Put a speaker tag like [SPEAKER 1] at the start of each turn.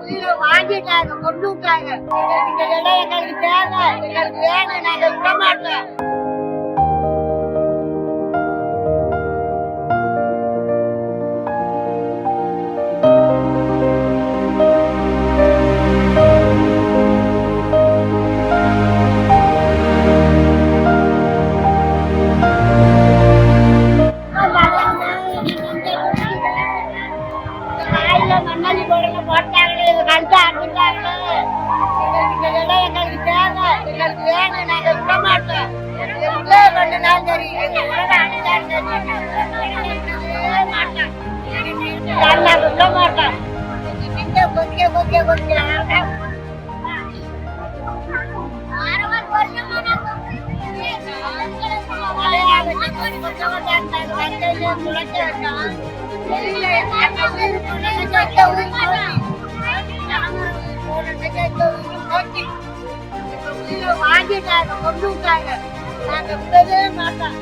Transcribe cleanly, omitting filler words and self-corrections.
[SPEAKER 1] உயிரை வாங்கிட்டாங்க, கொண்டு விட்டாங்க. இந்த இடம் எங்களுக்கு தேவை, எங்களுக்கு வேணும், நாங்க விட மாட்டோம். மண்ணாடி போடல போட்டாங்களே, கழுத்தை அடிச்சாங்களே. இந்த இடம் எங்களுக்கு தேவை, எங்களுக்கு வேணும், நாங்க விட மாட்டோம். எவ்வளோ பண்ணினாலும் சரி, எங்க உலகம் அடிச்சாலும் சரி, விடவே மாட்டோம். நாங்க விட மாட்டோம். கொதிக்க கொதிக்க கொதிக்க வாங்கிட்டாங்க, கொண்டு விட்டாங்க. நாங்க விடவே மாட்டோம்.